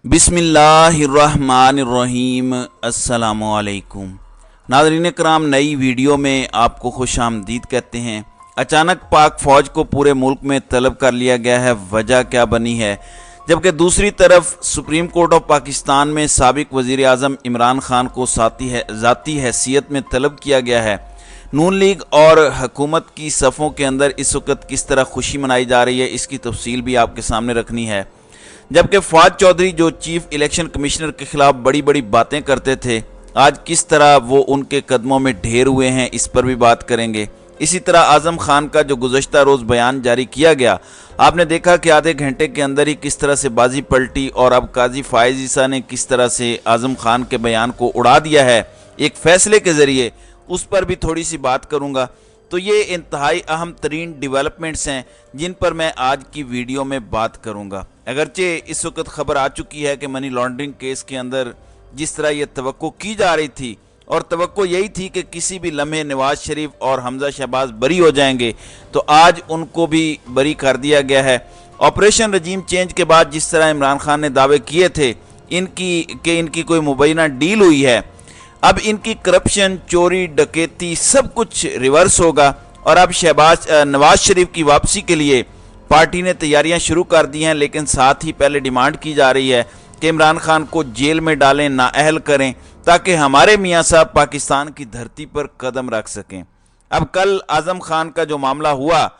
बिस्मिल्लाहिर्रहमानिर्रहीम। अस्सलामुअलैकुम नाज़रीन कराम, नई वीडियो में आपको खुश आमदीद कहते हैं। अचानक पाक फ़ौज को पूरे मुल्क में तलब कर लिया गया है, वजह क्या बनी है? जबकि दूसरी तरफ सुप्रीम कोर्ट ऑफ पाकिस्तान में साबिक वज़ीर आज़म इमरान खान को ज़ाती हैसियत में तलब किया गया है। नून लीग और हुकूमत की सफ़ों के अंदर इस वक्त किस तरह खुशी मनाई जा रही है, इसकी तफसील भी आपके सामने रखनी है। जबकि फवाद चौधरी जो चीफ इलेक्शन कमिश्नर के खिलाफ बड़ी बड़ी बातें करते थे, आज किस तरह वो उनके कदमों में ढेर हुए हैं, इस पर भी बात करेंगे। इसी तरह आज़म खान का जो गुज़श्ता रोज़ बयान जारी किया गया, आपने देखा कि आधे घंटे के अंदर ही किस तरह से बाजी पलटी और अब काजी फायज़ ईसा ने किस तरह से आज़म खान के बयान को उड़ा दिया है एक फ़ैसले के ज़रिए। उस पर भी थोड़ी सी बात करूँगा। तो ये इंतहाई अहम तरीन डेवलपमेंट्स हैं जिन पर मैं आज की वीडियो में बात करूँगा। अगरचे इस वक्त खबर आ चुकी है कि मनी लॉन्ड्रिंग केस के अंदर जिस तरह ये तवक्को की जा रही थी और तवक्को यही थी कि किसी भी लम्हे नवाज शरीफ और हमजा शहबाज बरी हो जाएंगे, तो आज उनको भी बरी कर दिया गया है। ऑपरेशन रजीम चेंज के बाद जिस तरह इमरान खान ने दावे किए थे इनकी कोई मुबैना डील हुई है, अब इनकी करप्शन, चोरी, डकैती सब कुछ रिवर्स होगा और अब नवाज शरीफ की वापसी के लिए पार्टी ने तैयारियां शुरू कर दी हैं। लेकिन साथ ही पहले डिमांड की जा रही है कि इमरान खान को जेल में डालें, नाअहल करें, ताकि हमारे मियां साहब पाकिस्तान की धरती पर कदम रख सकें। अब कल आज़म खान का जो मामला हुआ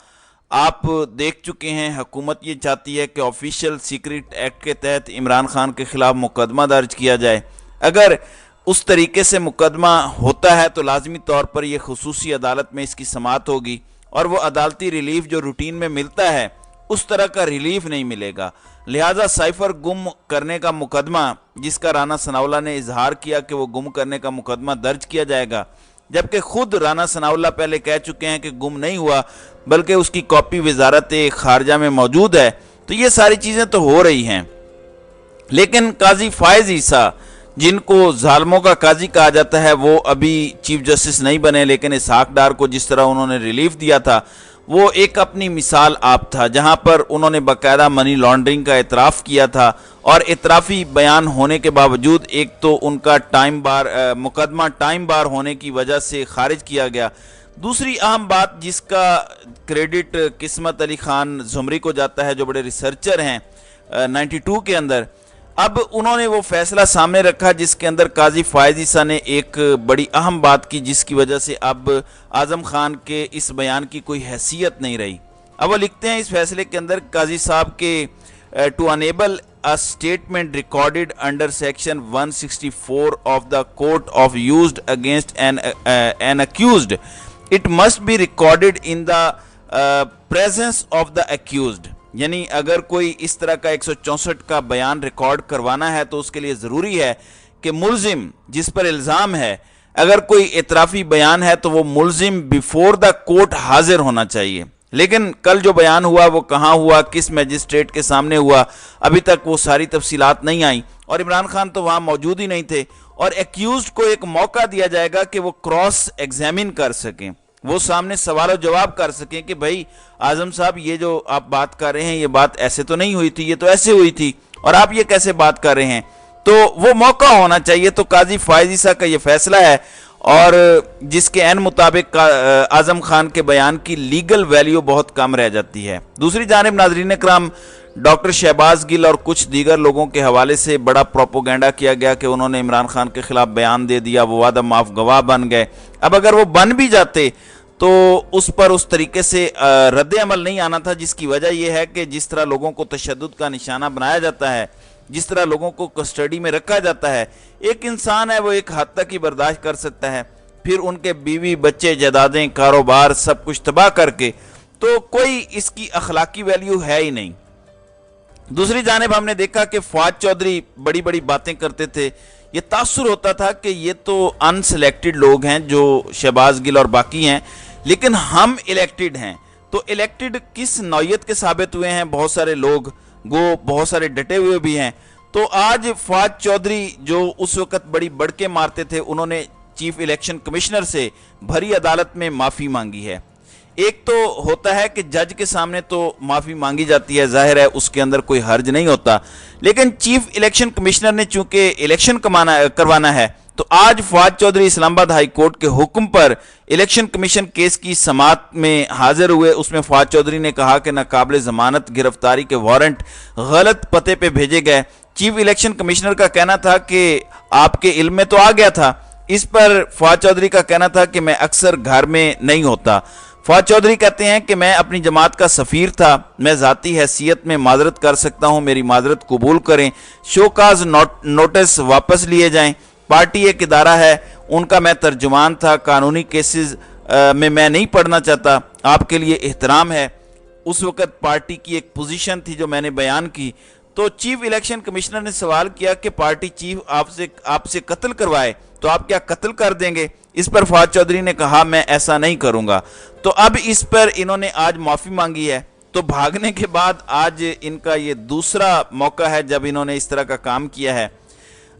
आप देख चुके हैं। हुकूमत ये चाहती है कि ऑफिशियल सीक्रेट एक्ट के तहत इमरान खान के खिलाफ मुकदमा दर्ज किया जाए। अगर उस तरीके से मुकदमा होता है तो लाजमी तौर पर यह खुसूसी अदालत में इसकी समाअत होगी और वो अदालती रिलीफ जो रूटीन में मिलता है उस तरह का रिलीफ नहीं मिलेगा। लिहाजा साइफर गुम करने का मुकदमा, जिसका राना सनाउल्लाह ने इजहार किया कि वो गुम करने का मुकदमा दर्ज किया जाएगा, जबकि खुद राना सनाउल्लाह पहले कह चुके हैं कि गुम नहीं हुआ बल्कि उसकी कॉपी वजारत खारजा में मौजूद है। तो ये सारी चीज़ें तो हो रही हैं, लेकिन काजी फायज़ ईसा, जिनको जालमों का काजी कहा जाता है, वो अभी चीफ जस्टिस नहीं बने। लेकिन इसहाक डार को जिस तरह उन्होंने रिलीफ दिया था वो एक अपनी मिसाल आप था, जहां पर उन्होंने बाकायदा मनी लॉन्ड्रिंग का एतराफ़ किया था और एतराफ़ी बयान होने के बावजूद एक तो उनका मुकदमा टाइम बार होने की वजह से खारिज किया गया। दूसरी अहम बात जिसका क्रेडिट किस्मत अली खान जुमरी को जाता है, जो बड़े रिसर्चर हैं 92 के अंदर, अब उन्होंने वो फैसला सामने रखा जिसके अंदर काजी फायज़ ईसा ने एक बड़ी अहम बात की, जिसकी वजह से अब आज़म खान के इस बयान की कोई हैसियत नहीं रही। अब वो लिखते हैं इस फैसले के अंदर काजी साहब के to enable a statement recorded under section 164 of the court of used against an accused, it must be recorded in the presence of the accused. यानी अगर कोई इस तरह का 164 का बयान रिकॉर्ड करवाना है तो उसके लिए ज़रूरी है कि मुलजिम जिस पर इल्ज़ाम है, अगर कोई एतराफ़ी बयान है तो वो मुलजिम बिफोर द कोर्ट हाजिर होना चाहिए। लेकिन कल जो बयान हुआ वो कहाँ हुआ, किस मैजिस्ट्रेट के सामने हुआ, अभी तक वो सारी तफसीलात नहीं आई और इमरान खान तो वहाँ मौजूद ही नहीं थे। और एक्यूज्ड को एक मौका दिया जाएगा कि वो क्रॉस एग्जामिन कर सकें, वो सामने सवाल जवाब कर सकें कि भाई आज़म साहब ये जो आप बात कर रहे हैं ये बात ऐसे तो नहीं हुई थी, ये तो ऐसे हुई थी और आप ये कैसे बात कर रहे हैं। तो वो मौका होना चाहिए। तो काजी फायज़ ईसा का ये फैसला है और जिसके एन मुताबिक आज़म खान के बयान की लीगल वैल्यू बहुत कम रह जाती है। दूसरी जानिब नाज़रीन कराम, डॉक्टर शहबाज गिल और कुछ दीगर लोगों के हवाले से बड़ा प्रोपोगेंडा किया गया कि उन्होंने इमरान खान के खिलाफ बयान दे दिया, वो वादा माफ गवाह बन गए। अब अगर वो बन भी जाते तो उस पर उस तरीके से रद्द अमल नहीं आना था, जिसकी वजह यह है कि जिस तरह लोगों को तशद्दुद का निशाना बनाया जाता है, जिस तरह लोगों को कस्टडी में रखा जाता है, एक इंसान है वो एक हद तक ही बर्दाश्त कर सकता है, फिर उनके बीवी बच्चे, जायदादें, कारोबार सब कुछ तबाह करके, तो कोई इसकी अखलाकी वैल्यू है ही नहीं। दूसरी जानिब हमने देखा कि फवाद चौधरी बड़ी बड़ी बातें करते थे, ये तासुर होता था कि ये तो अनसिलेक्टेड लोग हैं जो शहबाज गिल और बाकी हैं, लेकिन हम इलेक्टेड हैं। तो इलेक्टेड किस नौयत के साबित हुए हैं, बहुत सारे लोग बहुत सारे डटे हुए भी हैं। तो आज फवाद चौधरी जो उस वक्त बड़ी बड़के मारते थे, उन्होंने चीफ इलेक्शन कमिश्नर से भरी अदालत में माफ़ी मांगी है। ایک تو ہوتا ہے کہ جج کے سامنے تو معافی مانگی جاتی ہے، ظاہر ہے اس کے اندر کوئی حرج نہیں ہوتا، لیکن چیف الیکشن کمشنر نے چونکہ الیکشن کروانا ہے تو آج فواد چودھری اسلام آباد ہائی کورٹ کے حکم پر الیکشن کمیشن کیس کی سماعت میں حاضر ہوئے۔ اس میں فواد چودھری نے کہا کہ ناقابل ضمانت گرفتاری کے وارنٹ غلط پتے پہ بھیجے گئے۔ چیف الیکشن کمشنر کا کہنا تھا کہ آپ کے علم میں تو آ گیا تھا، اس پر فواد چودھری کا کہنا تھا کہ میں اکثر گھر میں نہیں ہوتا۔ فواد چودھری کہتے ہیں کہ میں اپنی جماعت کا سفیر تھا، میں ذاتی حیثیت میں معذرت کر سکتا ہوں، میری معذرت قبول کریں، شو کاز نوٹس واپس لیے جائیں، پارٹی ایک ادارہ ہے، ان کا میں ترجمان تھا، قانونی کیسز میں نہیں پڑھنا چاہتا، آپ کے لیے احترام ہے۔ اس وقت پارٹی کی ایک پوزیشن تھی جو میں نے بیان کی۔ تو چیف الیکشن کمشنر نے سوال کیا کہ پارٹی چیف آپ سے قتل کروائے تو آپ کیا قتل کر دیں گے؟ اس پر فواد چودھری نے کہا میں ایسا نہیں کروں گا۔ تو اب اس پر انہوں نے آج معافی مانگی ہے، تو بھاگنے کے بعد آج ان کا یہ دوسرا موقع ہے جب انہوں نے اس طرح کا کام کیا ہے۔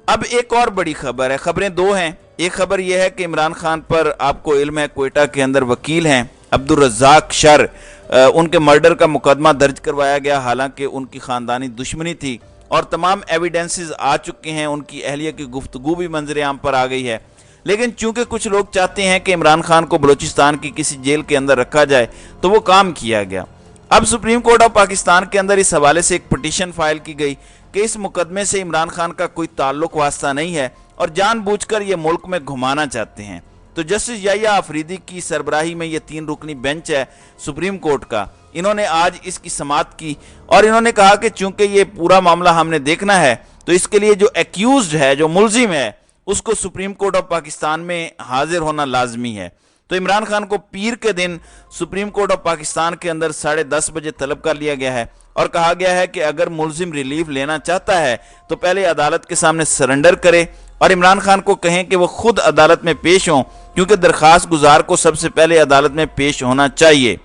اب ایک اور بڑی خبر ہے، خبریں دو ہیں۔ ایک خبر یہ ہے کہ عمران خان پر آپ کو علم ہے کوئٹہ کے اندر وکیل ہیں عبدالرزاق شر، ان کے مرڈر کا مقدمہ درج کروایا گیا، حالانکہ ان کی خاندانی دشمنی تھی اور تمام ایویڈنسز آ چکے ہیں، ان کی اہلیہ کی گفتگو بھی منظر عام پر آ گئی ہے، لیکن چونکہ کچھ لوگ چاہتے ہیں کہ عمران خان کو بلوچستان کی کسی جیل کے اندر رکھا جائے تو وہ کام کیا گیا۔ اب سپریم کورٹ آف پاکستان کے اندر اس حوالے سے ایک پٹیشن فائل کی گئی کہ اس مقدمے سے عمران خان کا کوئی تعلق واسطہ نہیں ہے اور جان بوجھ کر یہ ملک میں گھمانا چاہتے ہیں۔ تو جسٹس یحییٰ آفریدی کی سربراہی میں یہ 3 رکنی بینچ ہے سپریم کورٹ کا، انہوں نے آج اس کی سماعت کی اور انہوں نے کہا کہ چونکہ یہ پورا معاملہ ہم نے دیکھنا ہے تو اس کے لیے جو ایکیوزڈ ہے، جو ملزم ہے، اس کو سپریم کورٹ آف پاکستان میں حاضر ہونا لازمی ہے۔ تو عمران خان کو پیر کے دن سپریم کورٹ آف پاکستان کے اندر 10:30 بجے طلب کر لیا گیا ہے اور کہا گیا ہے کہ اگر ملزم ریلیف لینا چاہتا ہے تو پہلے عدالت کے سامنے سرنڈر کرے اور عمران خان کو کہیں کہ وہ خود عدالت میں پیش ہوں، کیونکہ درخواست گزار کو سب سے پہلے عدالت میں پیش ہونا چاہیے۔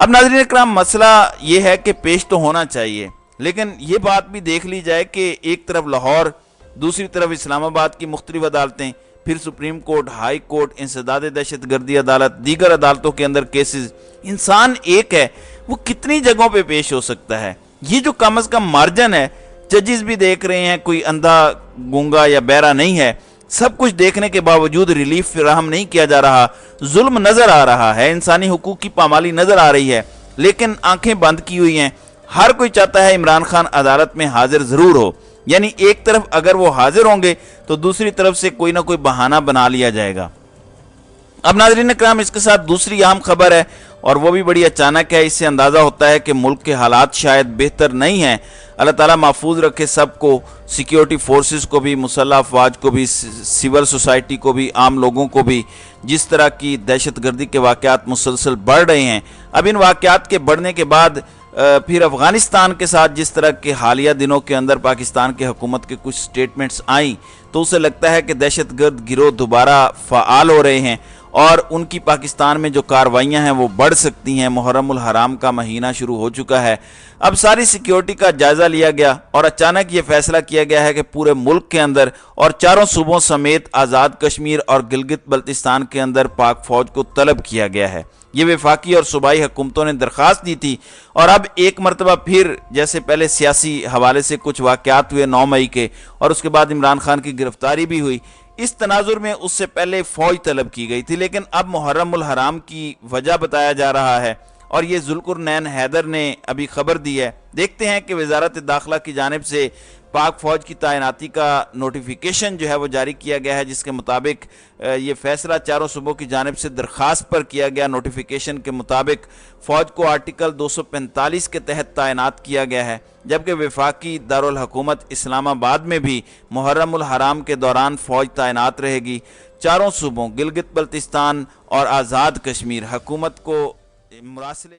اب ناظرین اکرام، مسئلہ یہ ہے کہ پیش تو ہونا چاہیے، لیکن یہ بات بھی دیکھ لی جائے کہ ایک طرف لاہور، دوسری طرف اسلام آباد کی مختلف عدالتیں، پھر سپریم کورٹ، ہائی کورٹ، انسداد دہشت گردی عدالت، دیگر عدالتوں کے اندر کیسز، انسان ایک ہے، وہ کتنی جگہوں پہ پیش ہو سکتا ہے؟ یہ جو کم از کم مارجن ہے، ججز بھی دیکھ رہے ہیں، کوئی اندھا گونگا یا بہرا نہیں ہے، سب کچھ دیکھنے کے باوجود ریلیف فراہم نہیں کیا جا رہا، ظلم نظر آ رہا ہے، انسانی حقوق کی پامالی نظر آ رہی ہے، لیکن آنکھیں بند کی ہوئی ہیں۔ ہر کوئی چاہتا ہے عمران خان عدالت میں حاضر ضرور ہو، یعنی ایک طرف اگر وہ حاضر ہوں گے تو دوسری طرف سے کوئی نہ کوئی بہانہ بنا لیا جائے گا۔ اب ناظرین اکرام، اس کے ساتھ دوسری اہم خبر ہے اور وہ بھی بڑی اچانک ہے، اس سے اندازہ ہوتا ہے کہ ملک کے حالات شاید بہتر نہیں ہیں۔ اللہ تعالیٰ محفوظ رکھے سب کو، سیکیورٹی فورسز کو بھی، مسلح افواج کو بھی، سول سوسائٹی کو بھی، عام لوگوں کو بھی۔ جس طرح کی دہشت گردی کے واقعات مسلسل بڑھ رہے ہیں، اب ان واقعات کے بڑھنے کے بعد پھر افغانستان کے ساتھ جس طرح کے حالیہ دنوں کے اندر پاکستان کی حکومت کے کچھ سٹیٹمنٹس آئیں تو اسے لگتا ہے کہ دہشت گرد گروہ دوبارہ فعال ہو رہے ہیں اور ان کی پاکستان میں جو کارروائیاں ہیں وہ بڑھ سکتی ہیں۔ محرم الحرام کا مہینہ شروع ہو چکا ہے، اب ساری سیکیورٹی کا جائزہ لیا گیا اور اچانک یہ فیصلہ کیا گیا ہے کہ پورے ملک کے اندر اور چاروں صوبوں سمیت آزاد کشمیر اور گلگت بلتستان کے اندر پاک فوج کو طلب کیا گیا ہے۔ یہ وفاقی اور صوبائی حکومتوں نے درخواست دی تھی اور اب ایک مرتبہ پھر، جیسے پہلے سیاسی حوالے سے کچھ واقعات ہوئے 9 مئی کے اور اس کے بعد عمران خان کی گرفتاری بھی ہوئی، اس تناظر میں اس سے پہلے فوج طلب کی گئی تھی، لیکن اب محرم الحرام کی وجہ بتایا جا رہا ہے اور یہ ذوالقرنین حیدر نے ابھی خبر دی ہے۔ دیکھتے ہیں کہ وزارت داخلہ کی جانب سے پاک فوج کی تعیناتی کا نوٹیفیکیشن جو ہے وہ جاری کیا گیا ہے، جس کے مطابق یہ فیصلہ چاروں صوبوں کی جانب سے درخواست پر کیا گیا۔ نوٹیفیکیشن کے مطابق فوج کو آرٹیکل 245 کے تحت تعینات کیا گیا ہے، جبکہ وفاقی دارالحکومت اسلام آباد میں بھی محرم الحرام کے دوران فوج تعینات رہے گی۔ چاروں صوبوں گلگت بلتستان اور آزاد کشمیر حکومت کو مراسلے